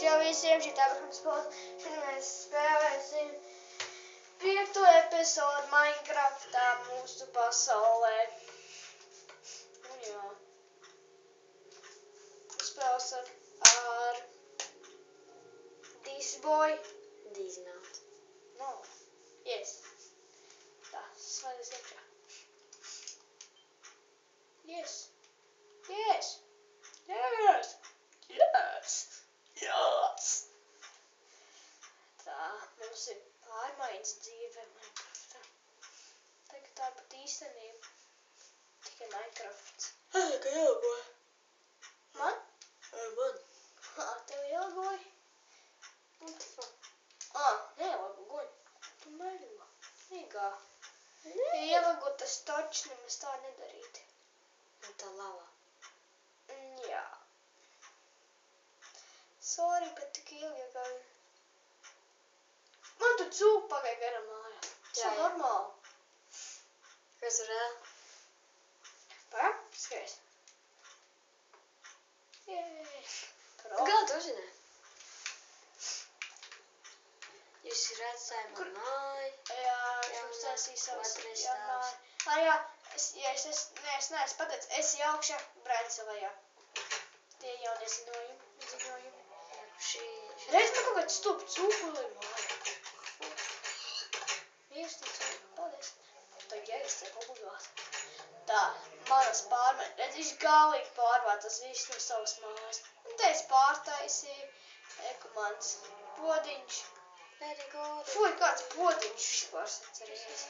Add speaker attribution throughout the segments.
Speaker 1: Čau visiem, šitā Bakams. Šodien mēs spēlēsim 5. epizodu Minecraftā mūsu pasaulē. Un jā. Spēlēsim ar This boy.
Speaker 2: This not.
Speaker 1: No. Yes. Tā, slēdzies iekšā. Yes. Yes. Yes. Yes. Yes. Tā, mums ir pārmaiņas dzīve Minecraftā. Tagad tā pat īstenība. Tikai Minecrafts.
Speaker 2: Ka ielgoja.
Speaker 1: Man?
Speaker 2: Man.
Speaker 1: Tev ielgoja?
Speaker 2: What the fuck?
Speaker 1: Neielgoja. Tu meļo. Nīgā. Ja ielgoja, tas taču nemaz tā nedarīt.
Speaker 2: Un tā lava.
Speaker 1: Jā. Sorry, ka tik ilgi gāju. Man tu cūku pagāja garam mājā. Tas ir normāli.
Speaker 2: Kas ir reāli?
Speaker 1: Pagā? Skaties. Jēj.
Speaker 2: Kā tu zini? Jūs redzēja man māju.
Speaker 1: Jā, viņš mums taisīja savas
Speaker 2: otrais
Speaker 1: jāmāja. Jā, es neesmu pateicis, esi augšā Brainsavajā. Tie jaunie ziņojumi. Reiz man kaut kāds stup cūkuli māja. Mīrs tu cūku, paldies. Tā gēgstē obligāti. Tā, manas pārmaiņas. Redz, viņš galīgi pārvāc tas viss no savas mājas. Un te es pārtaisīju. Mans podiņš. Fuj, kāds podiņš vispār sacerējies.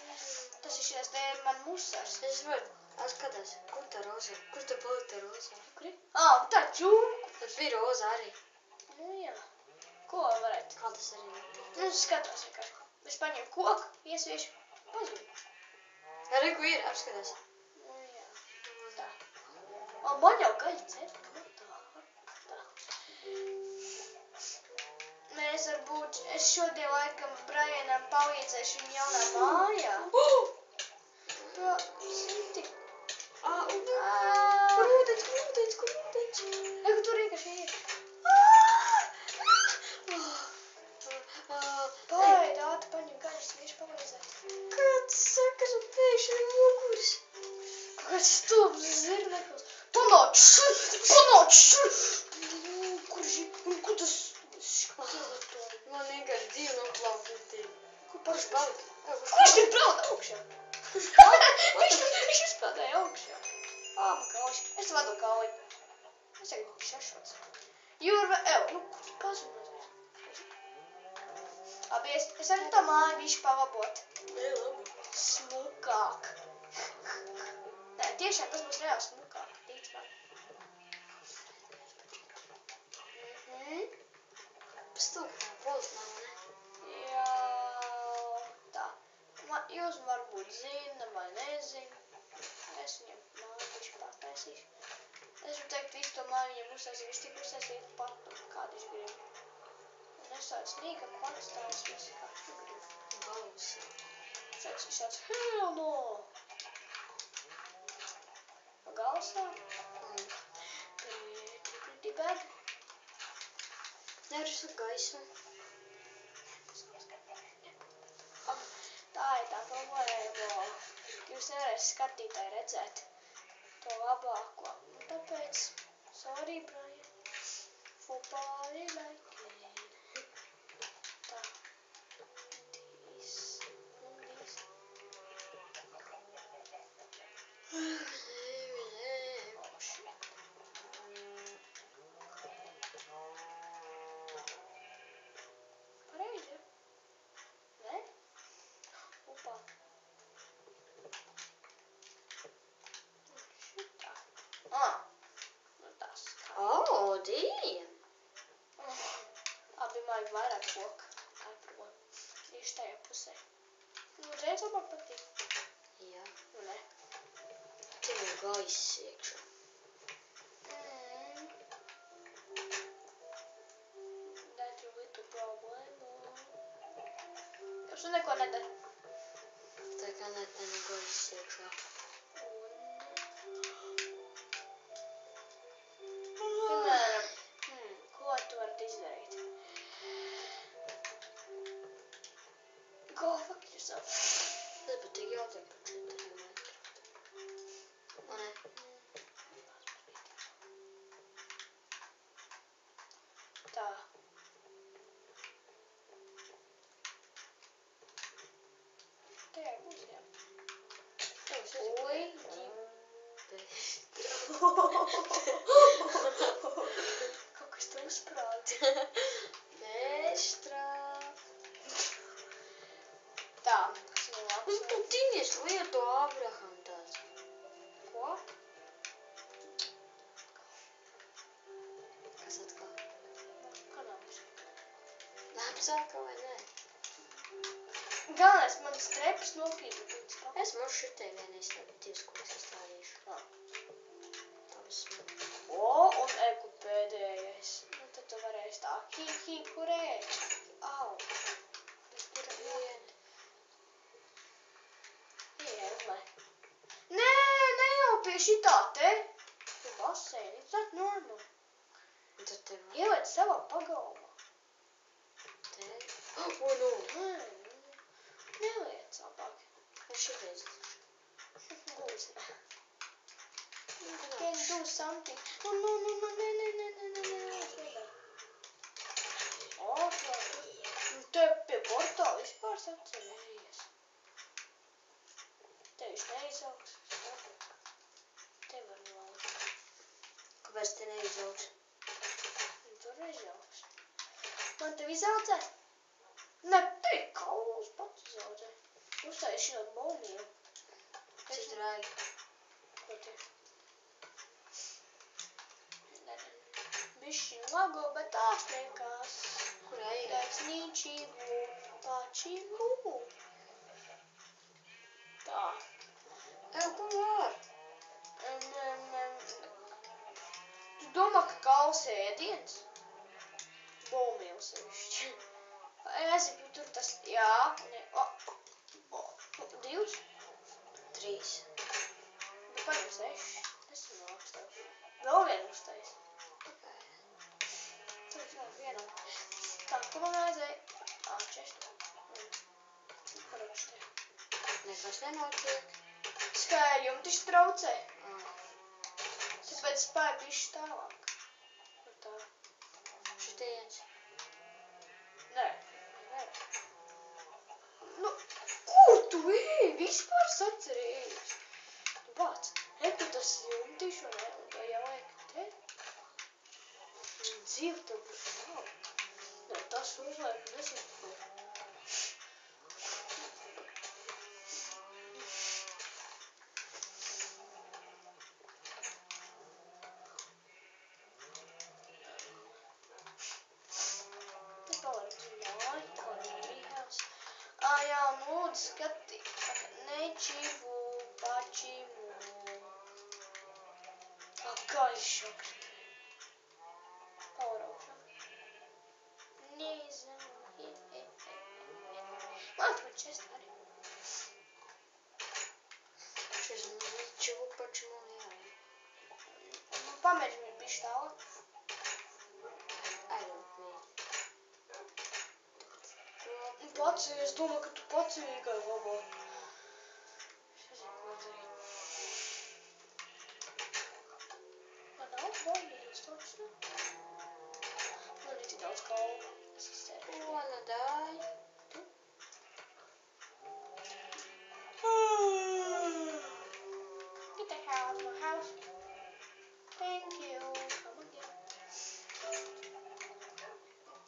Speaker 1: Tas ir šies te man musars.
Speaker 2: Es varu, atskatās, kur tā roza? Kur tā palika roza?
Speaker 1: Kuri? Tā cūku.
Speaker 2: Tad bija roza arī.
Speaker 1: Nu jā. Ko varētu?
Speaker 2: Kā tas arī ir?
Speaker 1: Nu, skatās vienkārši. Es paņemu koku, iesviešu, pazudu.
Speaker 2: Arī, ko ir, apskatās.
Speaker 1: Nu jā. Tā. Man jau gaļa cepta. Tā. Mēs varbūt, es šodien laikam Brianam palīdzēšu viņa jaunā mājā. Tā, siti. Krūteņš. Egu, tur vienkārši ir. Paid, ātri paņem gaļas, vieši palīdzēt.
Speaker 2: Kāds sakars un pēkšņi muguris?
Speaker 1: Kāds stulbs zirneklis. Panāc šur! Kurš ir? Kur tas skeleton?
Speaker 2: Man vienkārši divi noklaupīti.
Speaker 1: Kur paši palika?
Speaker 2: Kurš
Speaker 1: ir brauc augšā? Viņš uzspēdēja augšā. Man kauši. Es vadu kauju. Es tagad šešots. Jūrve, nu, kur tu pazunāt? Labi, es arī tā māju bišķi palabot.
Speaker 2: Nē, labi.
Speaker 1: Smukāk. Nē, tiešām tas būs reāli smukāk. Tic man.
Speaker 2: Pastāv, kā pols nav, ne?
Speaker 1: Jā, tā. Jūs varbūt zina vai nezina. Es viņam māju bišķi pārtaisīšu. Es varu teikt, visu to māju viņam uztaisīt. Viņš tik uztaisīt patu, kādu viņš grib. Un es tāds nīga patstāvs visu, kā viņš grib.
Speaker 2: Balus.
Speaker 1: Viņš tāds, hell no! Pagalsā. Pretty bad.
Speaker 2: Nevar uz gaismu.
Speaker 1: Tā ir tā problēma. Jūs nevarēs skatītāji redzēt to labāko. Un tāpēc, sorry, Brian. Fupāri like it. Tā. This. Un this. Oh, shit. Pareizi, ja? Nē? Upā. Šitā. Nu tas kā.
Speaker 2: Dien.
Speaker 1: Abi vajag vairāk koka. Ai, prom. Tieši tajā pusē. Nu, reiz labāk patīk.
Speaker 2: Jā.
Speaker 1: Nu, ne.
Speaker 2: Te ir gaiss iekšā.
Speaker 1: That your little problem. Jums neko nedara.
Speaker 2: Tā kā netēna gaiss iekšā.
Speaker 1: Piemēram, ko tu varat izdarīt? savu.
Speaker 2: Tas pat tik jātiek par 4 metru. O, ne?
Speaker 1: Tā. Tajā būs, jā.
Speaker 2: Tev šis ir
Speaker 1: Oi, kaut kas tu uzsprādi.
Speaker 2: Nestrāp.
Speaker 1: Tā, kas ir labs?
Speaker 2: Tu tinies lietu Abraham tāds.
Speaker 1: Ko?
Speaker 2: Kas atkal?
Speaker 1: Kanāps.
Speaker 2: Lapsāka vai ne?
Speaker 1: Galvenais, man streps nokrīta līdz kā.
Speaker 2: Es mums šitai vienais tādu divskoks izstādīšu. Labs man.
Speaker 1: O, un eku pēdējais. Nu, tad tu varēsi tā hī, kurē. Au. Tas tur vien. Iemai. Nē, ne jau pie šitā te. Tu baseini, it's not normal.
Speaker 2: Un tad tev
Speaker 1: Ieliec savā pagalmā.
Speaker 2: te. O, nu.
Speaker 1: Neliec labāk.
Speaker 2: Es šitai izlaišu.
Speaker 1: Lūdzu. Can do something. No, nē. O, te pie portāla vispār sacerējies. Te viņš neizaugs. Te var nolaukt.
Speaker 2: Kāpēc te neizaugs?
Speaker 1: Tur izaugs. Man tev izaudzē? Ne, te kaulus pats izaudzē. Uztais šinot bolniju.
Speaker 2: Cik rāgi?
Speaker 1: Ko te? Bišķiņ lago, bet tās nekas.
Speaker 2: Kur ej?
Speaker 1: That's ničīgu, pačīgu. Tā.
Speaker 2: Ev, ko var?
Speaker 1: Tu domā, ka kauls ēdiens? Bolmīls sevišķi. Es tur tas, jā, ne, o, 2.
Speaker 2: 3.
Speaker 1: Bet paņem 6. Es nāks tev. Vēl vienu uztais. Tur vēl vienam. Tā, ko man vajadzēja? 4. Parakš te.
Speaker 2: Nekas nenotiek.
Speaker 1: Skaļjumi taču traucē. Tāpēc spēju bišķi tālāk. Nu tā.
Speaker 2: Šitiens.
Speaker 1: Nē. Nu, kur tu ej? Vispār sacerējies. Tu bāc. Eku tas jumtišu, ne? Un to jau liek te. Dzīv tev būs nav. Nē, tas uzliek, nezinu. Jā, un lūdzu skati. Nečivu, pačivu. Gaišoks. Pauraukšā. Nezinu. Man tu čest arī.
Speaker 2: Šis niču pačmu jā.
Speaker 1: Pamēģi man bišķi tālāk.
Speaker 2: I don't need.
Speaker 1: Pats, es domāju, ka tu pats vienīgai labāk. Es nezinu, ko darīt. Man nav bolījies, točs nav. Man ir tik daudz kaulu. Es izcēru.
Speaker 2: O, nu dāj.
Speaker 1: Get the hell out of my house. Thank you. Come again.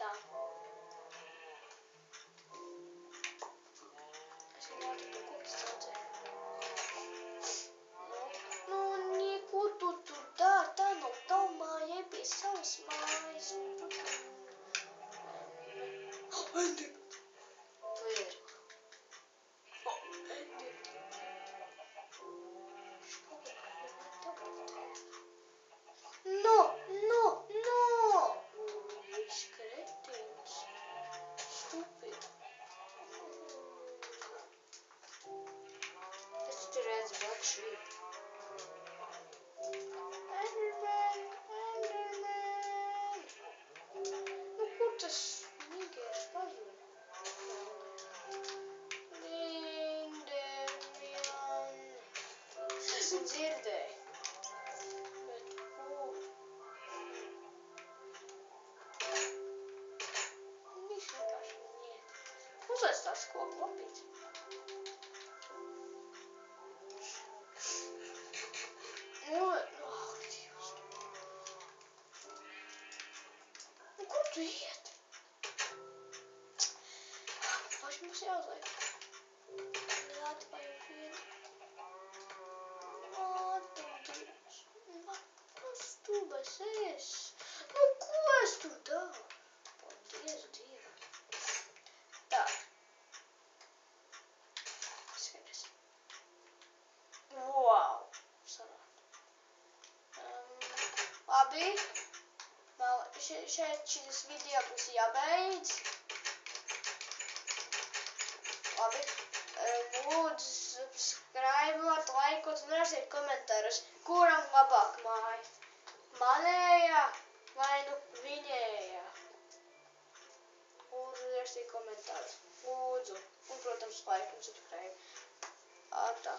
Speaker 1: Tā. Es domāju, ka tu kukas traucē. Nu, neko tu tur dari. Tā nav tava māja, ej pie savas mājas. Endi!
Speaker 2: Tu ir.
Speaker 1: Endi! No! Skretins. Stupid.
Speaker 2: Es tu redzu Black Sheep.
Speaker 1: Enderman! Nu, kur tas nigērs pazuda? Nē, visi dzirdēja. Bet ko? Viņš vienkārši niet. Uzliec tās koku lapītes. Ak, Dievs. Kur tu iet? Paši mums jāuzliek. Atpaiet vienu. Dievs. Kas tu bez es? Nu, ko es tur daru? Paldies Dievam. Tā. Skaties. Wow. Sanāk. Labi. Šeit šis video būs jābeidz. Labi. Lūdzu, subscribot, laikot un rakstiet komentārus, kuram labāk māja. Manējā vai nu viņējā. Lūdzu, rakstiet komentārus. Lūdzu. Un, protams, like un subscribe. Ātā.